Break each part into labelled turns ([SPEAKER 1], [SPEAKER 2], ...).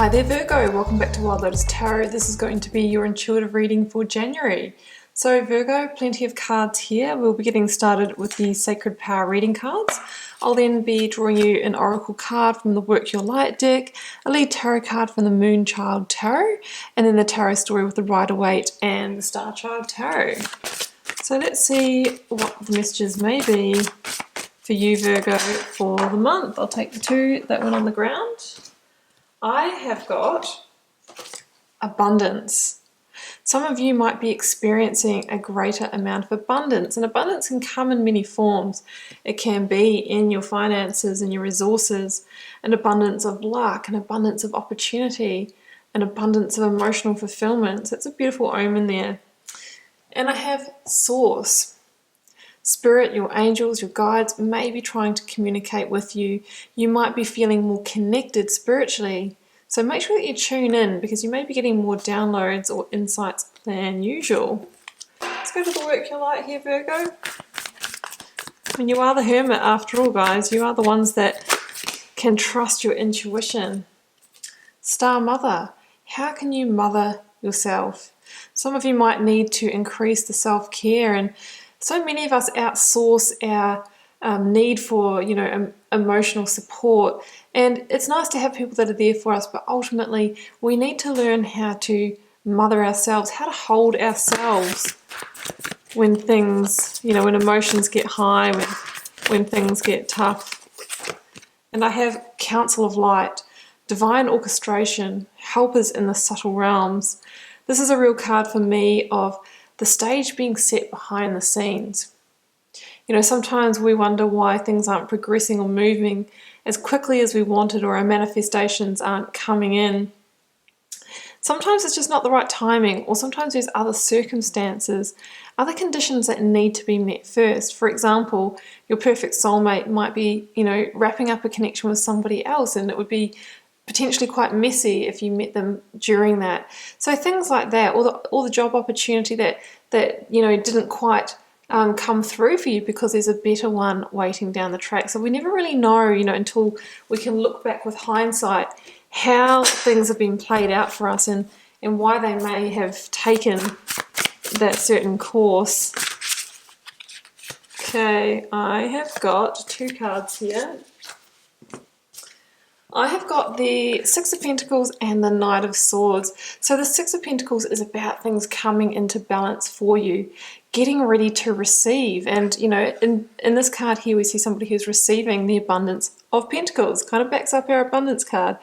[SPEAKER 1] Hi there Virgo, welcome back to Wild Lotus Tarot. This is going to be your intuitive reading for January. So Virgo, plenty of cards here. We'll be getting started with the Sacred Power reading cards. I'll then be drawing you an oracle card from the Work Your Light deck, a lead tarot card from the Moonchild Tarot, and then the tarot story with the Rider-Waite and the Star Child Tarot. So let's see what the messages may be for you Virgo for the month. I'll take the two, that one on the ground. I have got abundance. Some of you might be experiencing a greater amount of abundance, and abundance can come in many forms. It can be in your finances and your resources, an abundance of luck, an abundance of opportunity, an abundance of emotional fulfillment. So it's a beautiful omen there. And I have source. Spirit, your angels, your guides may be trying to communicate with you. You might be feeling more connected spiritually. So make sure that you tune in because you may be getting more downloads or insights than usual. Let's go to the Work Your Light here, Virgo. I mean, you are the hermit after all, guys. You are the ones that can trust your intuition. Star Mother. How can you mother yourself? Some of you might need to increase the self-care, and so many of us outsource our need for, emotional support. And it's nice to have people that are there for us, but ultimately we need to learn how to mother ourselves, how to hold ourselves when things, when emotions get high, when things get tough. And I have Council of Light, divine orchestration, helpers in the subtle realms. This is a real card for me of the stage being set behind the scenes. Sometimes we wonder why things aren't progressing or moving as quickly as we wanted, or our manifestations aren't coming in. Sometimes it's just not the right timing, or sometimes there's other circumstances, other conditions that need to be met first. For example, your perfect soulmate might be, wrapping up a connection with somebody else, and it would be potentially quite messy if you met them during that. So things like that, or the job opportunity that didn't quite come through for you because there's a better one waiting down the track. So we never really know, until we can look back with hindsight how things have been played out for us and why they may have taken that certain course. Okay, I have got two cards here. I have got the Six of Pentacles and the Knight of Swords. So the Six of Pentacles is about things coming into balance for you, getting ready to receive. And, in this card here, we see somebody who's receiving the abundance of Pentacles. Kind of backs up our abundance card.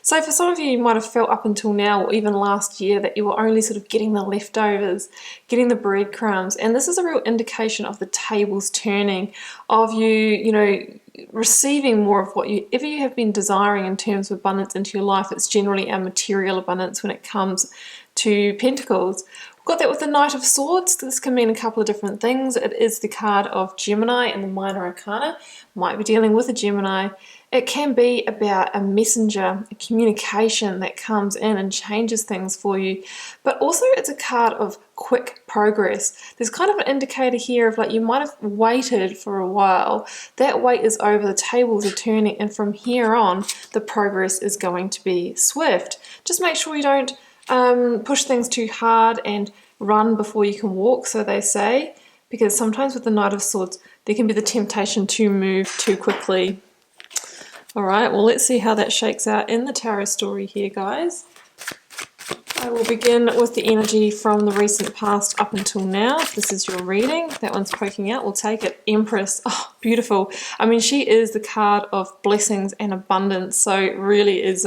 [SPEAKER 1] So for some of you might have felt up until now, or even last year, that you were only sort of getting the leftovers, getting the breadcrumbs. And this is a real indication of the tables turning, of you, receiving more of whatever you have been desiring in terms of abundance into your life. It's generally our material abundance when it comes to Pentacles. We've got that with the Knight of Swords. This can mean a couple of different things. It is the card of Gemini in the Minor Arcana. Might be dealing with a Gemini. It can be about a messenger, a communication that comes in and changes things for you. But also it's a card of quick progress. There's kind of an indicator here of like you might have waited for a while. That wait is over, the tables are turning, and from here on the progress is going to be swift. Just make sure you don't push things too hard and run before you can walk, so they say, because sometimes with the Knight of Swords there can be the temptation to move too quickly. Alright, well let's see how that shakes out in the tarot story here, guys. I will begin with the energy from the recent past up until now. If this is your reading, that one's poking out, we'll take it. Empress, oh, beautiful. I mean, she is the card of blessings and abundance, so it really is,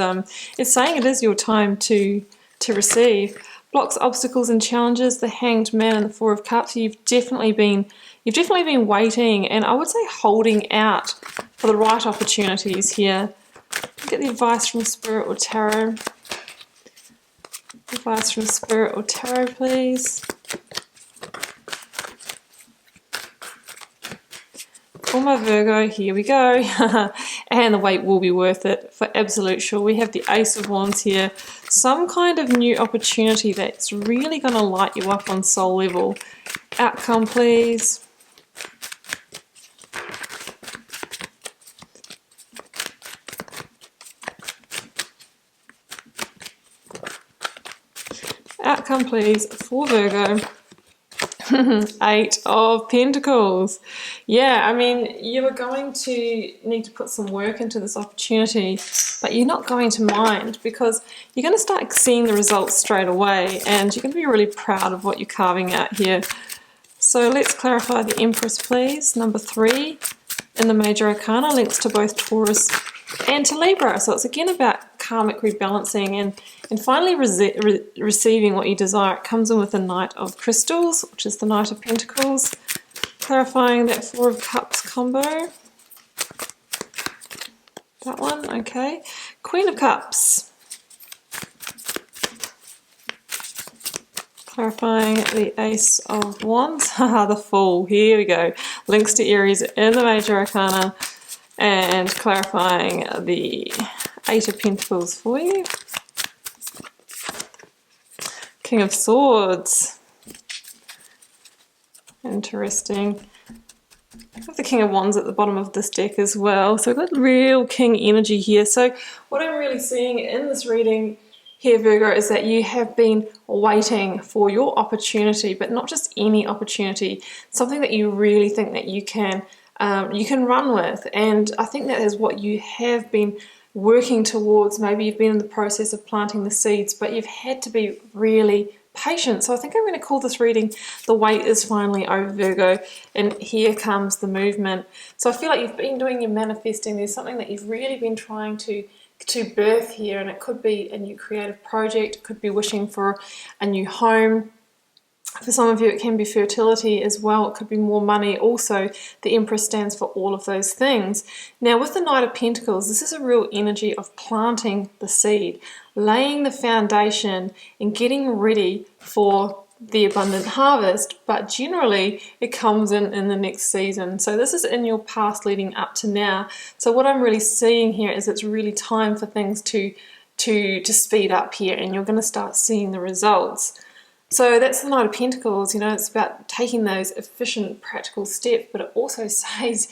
[SPEAKER 1] it's saying it is your time to receive. Blocks, obstacles and challenges, the Hanged Man and the Four of Cups. You've definitely been waiting, and I would say holding out for the right opportunities here. Get the advice from Spirit or Tarot. Advice from Spirit or Tarot, please. For my Virgo, here we go. And the wait will be worth it for absolute sure. We have the Ace of Wands here. Some kind of new opportunity that's really going to light you up on soul level. Outcome, please. outcome, please, for Virgo. Eight of Pentacles. Yeah, I mean, you are going to need to put some work into this opportunity, but you're not going to mind because you're going to start seeing the results straight away and you're going to be really proud of what you're carving out here. So let's clarify the Empress, please. Number 3 in the Major Arcana, links to both Taurus and to Libra. So it's again about karmic rebalancing and finally receiving what you desire. It comes in with the Knight of Crystals, which is the Knight of Pentacles, clarifying that 4 of Cups combo. That one, okay. Queen of Cups, clarifying the Ace of Wands. Haha, the Fool. Here we go. Links to Aries in the Major Arcana and clarifying the 8 of Pentacles for you. King of Swords. Interesting. I have the King of Wands at the bottom of this deck as well. So we've got real king energy here. So what I'm really seeing in this reading here, Virgo, is that you have been waiting for your opportunity, but not just any opportunity, something that you really think that you can run with. And I think that is what you have been working towards. Maybe you've been in the process of planting the seeds, but you've had to be really patient. So I think I'm going to call this reading The Wait is Finally Over, Virgo, and here comes the movement. So I feel like you've been doing your manifesting. There's something that you've really been trying to birth here, and it could be a new creative project, it could be wishing for a new home. For some of you it can be fertility as well, it could be more money. Also, the Empress stands for all of those things. Now with the Knight of Pentacles, this is a real energy of planting the seed, laying the foundation and getting ready for the abundant harvest, but generally it comes in the next season. So this is in your past leading up to now. So what I'm really seeing here is it's really time for things to speed up here, and you're going to start seeing the results. So that's the Knight of Pentacles. You know, it's about taking those efficient, practical steps, but it also says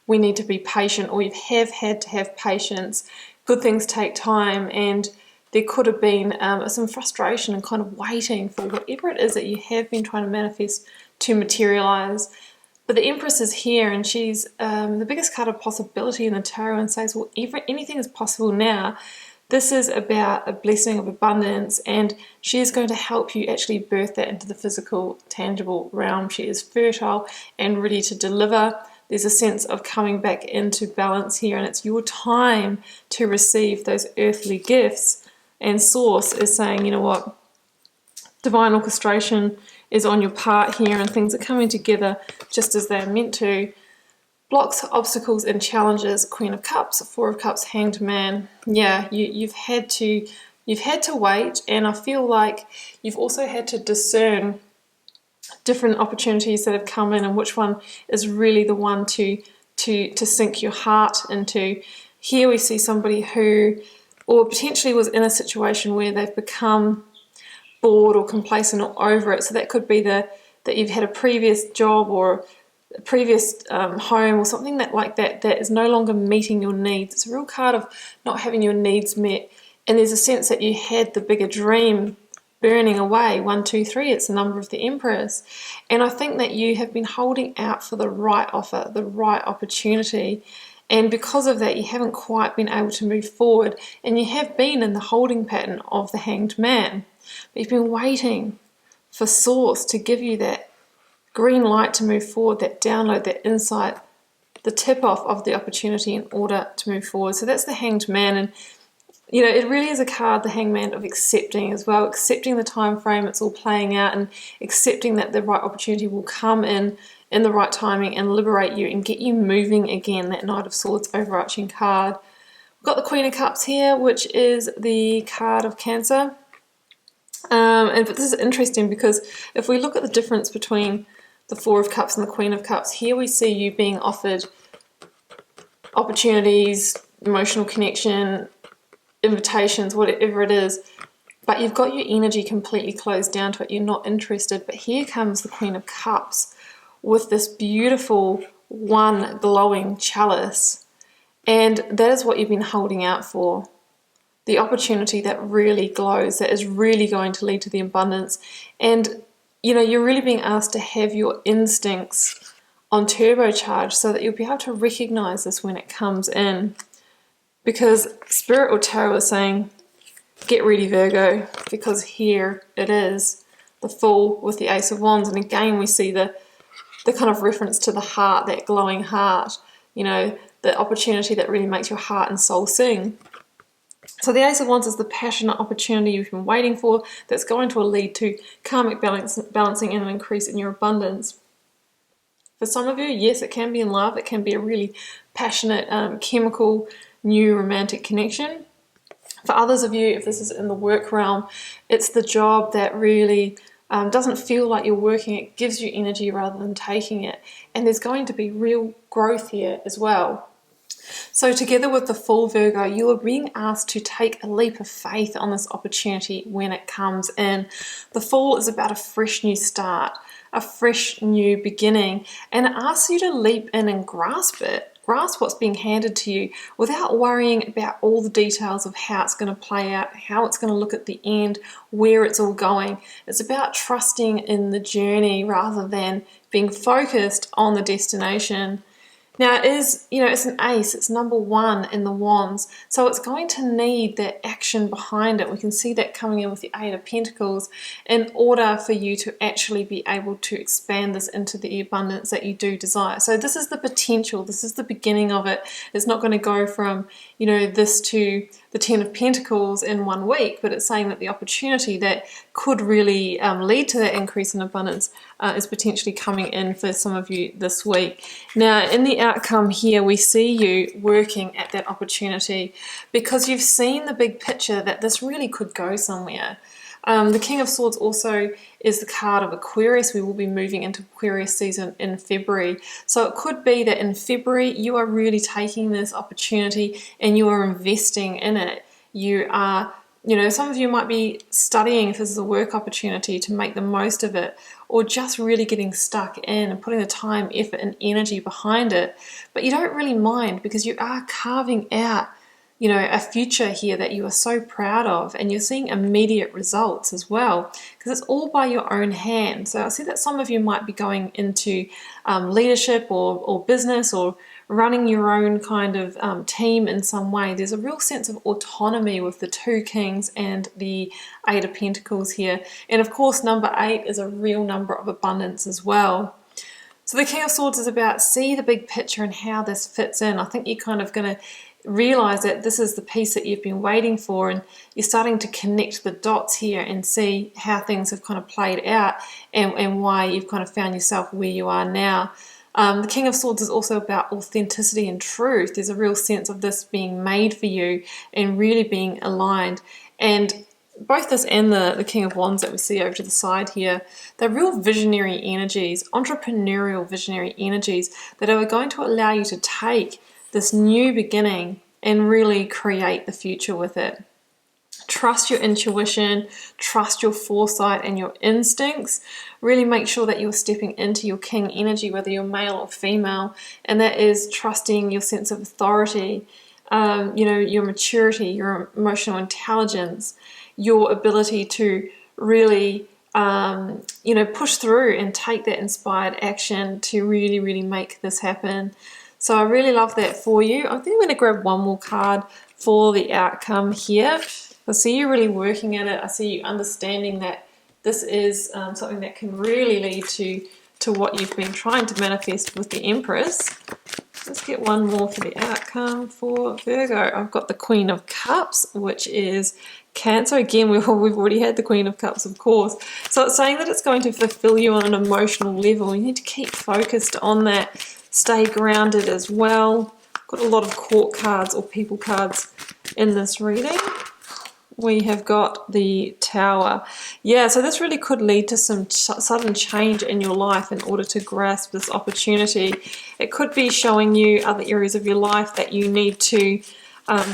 [SPEAKER 1] we need to be patient, or you have had to have patience. Good things take time, and there could have been some frustration and kind of waiting for whatever it is that you have been trying to manifest to materialize. But the Empress is here, and she's the biggest card of possibility in the tarot, and says, well, anything is possible now. This is about a blessing of abundance, and she is going to help you actually birth that into the physical, tangible realm. She is fertile and ready to deliver. There's a sense of coming back into balance here, and it's your time to receive those earthly gifts. And Source is saying, you know what, divine orchestration is on your part here, and things are coming together just as they're meant to. Blocks, obstacles and challenges, Queen of Cups, 4 of Cups, Hanged Man. Yeah, you've had to wait, and I feel like you've also had to discern different opportunities that have come in and which one is really the one to sink your heart into. Here we see somebody who, or potentially was in a situation where they've become bored or complacent or over it. So that could be that you've had a previous job or a previous home or something that is no longer meeting your needs. It's a real card of not having your needs met, and there's a sense that you had the bigger dream burning away. 1, 2, 3, it's the number of the Empress. And I think that you have been holding out for the right offer, the right opportunity. And because of that, you haven't quite been able to move forward, and you have been in the holding pattern of the Hanged Man. But you've been waiting for Source to give you that green light to move forward, that download, that insight, the tip-off of the opportunity in order to move forward. So that's the Hanged Man, and you know, it really is a card, the Hanged Man, of accepting as well, accepting the time frame it's all playing out, and accepting that the right opportunity will come in the right timing and liberate you and get you moving again. That Knight of Swords overarching card. We've got the Queen of Cups here, which is the card of Cancer. But this is interesting because if we look at the difference between the 4 of Cups and the Queen of Cups, here we see you being offered opportunities, emotional connection, invitations, whatever it is, but you've got your energy completely closed down to it. You're not interested. But here comes the Queen of Cups with this beautiful one glowing chalice, and that is what you've been holding out for. the opportunity that really glows, that is really going to lead to the abundance. And you're really being asked to have your instincts on turbocharge so that you'll be able to recognize this when it comes in. Because Spirit or Tarot is saying, get ready, Virgo, because here it is, the Fool with the Ace of Wands. And again, we see the kind of reference to the heart, that glowing heart, the opportunity that really makes your heart and soul sing. So the Ace of Wands is the passionate opportunity you've been waiting for, that's going to lead to karmic balancing and an increase in your abundance. For some of you, yes, it can be in love. It can be a really passionate, chemical, new romantic connection. For others of you, if this is in the work realm, it's the job that really doesn't feel like you're working. It gives you energy rather than taking it. And there's going to be real growth here as well. So together with the Fool, Virgo, you are being asked to take a leap of faith on this opportunity when it comes in. The Fool is about a fresh new start, a fresh new beginning, and it asks you to leap in and grasp it. Grasp what's being handed to you without worrying about all the details of how it's going to play out, how it's going to look at the end, where it's all going. It's about trusting in the journey rather than being focused on the destination. Now it is, it's an ace, it's number 1 in the wands, so it's going to need that action behind it. We can see that coming in with the Eight of Pentacles in order for you to actually be able to expand this into the abundance that you do desire. So this is the potential, this is the beginning of it. It's not going to go from, this to the Ten of Pentacles in 1 week, but it's saying that the opportunity that could really lead to that increase in abundance is potentially coming in for some of you this week. Now, in the outcome here, we see you working at that opportunity because you've seen the big picture that this really could go somewhere. The King of Swords also is the card of Aquarius. We will be moving into Aquarius season in February. So it could be that in February you are really taking this opportunity and you are investing in it. You are, some of you might be studying if this is a work opportunity to make the most of it, or just really getting stuck in and putting the time, effort and energy behind it. But you don't really mind because you are carving out a future here that you are so proud of, and you're seeing immediate results as well because it's all by your own hand. So I see that some of you might be going into leadership or business or running your own kind of team in some way. There's a real sense of autonomy with the 2 Kings and the Eight of Pentacles here. And of course, number 8 is a real number of abundance as well. So the King of Swords is about see the big picture and how this fits in. I think you're kind of going to realize that this is the piece that you've been waiting for, and you're starting to connect the dots here and see how things have kind of played out and why you've kind of found yourself where you are now. The King of Swords is also about authenticity and truth. There's a real sense of this being made for you and really being aligned. And both this and the King of Wands that we see over to the side here, they're real visionary energies, entrepreneurial visionary energies that are going to allow you to take this new beginning and really create the future with it. Trust your intuition, trust your foresight and your instincts. Really make sure that you're stepping into your king energy, whether you're male or female, and that is trusting your sense of authority, your maturity, your emotional intelligence, your ability to really push through and take that inspired action to really, really make this happen. So I really love that for you. I think I'm going to grab one more card for the outcome here. I see you really working at it. I see you understanding that this is something that can really lead to what you've been trying to manifest with the Empress. Let's get one more for the outcome for Virgo. I've got the Queen of Cups, which is Cancer. Again, we've already had the Queen of Cups, of course. So it's saying that it's going to fulfill you on an emotional level. You need to keep focused on that. Stay grounded as well. Got a lot of court cards or people cards in this reading. We have got the Tower. Yeah, so this really could lead to some sudden change in your life in order to grasp this opportunity. It could be showing you other areas of your life that you need to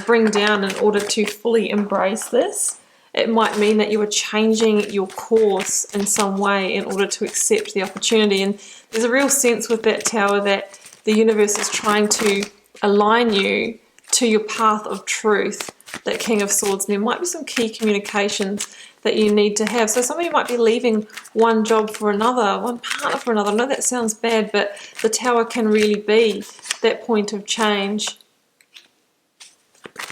[SPEAKER 1] bring down in order to fully embrace this. It might mean that you are changing your course in some way in order to accept the opportunity. And there's a real sense with that Tower that the universe is trying to align you to your path of truth that King of Swords. There might be some key communications that you need to have. So somebody might be leaving one job for another, one partner for another. I know that sounds bad, but the Tower can really be that point of change.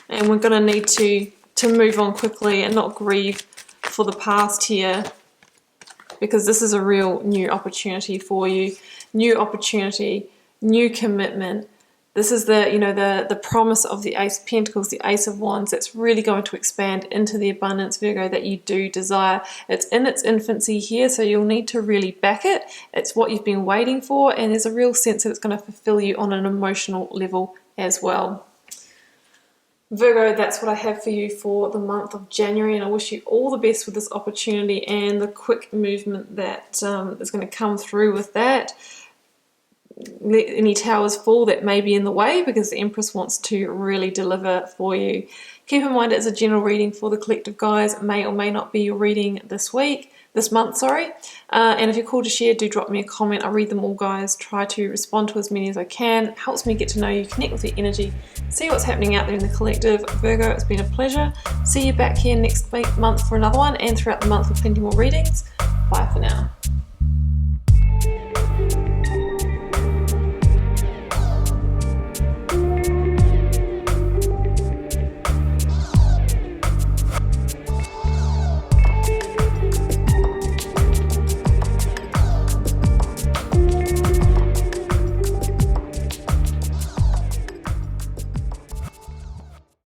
[SPEAKER 1] And we're going to need to move on quickly and not grieve for the past here, because this is a real new opportunity for you. New opportunity, new commitment. This is the, you know, the promise of the Ace of Pentacles, the Ace of Wands, that's really going to expand into the abundance, Virgo, that you do desire. It's in its infancy here, so you'll need to really back it. It's what you've been waiting for, and there's a real sense that it's going to fulfill you on an emotional level as well. Virgo, that's what I have for you for the month of January, and I wish you all the best with this opportunity and the quick movement that is going to come through with that. Let any towers fall that may be in the way, because the Empress wants to really deliver for you. Keep in mind, it's a general reading for the collective, guys. It may or may not be your reading this month, sorry. And if you're called to share, do drop me a comment. I read them all, guys. Try to respond to as many as I can. It helps me get to know you, connect with your energy, see what's happening out there in the collective. Virgo, it's been a pleasure. See you back here next month for another one, and throughout the month with plenty more readings. Bye for now.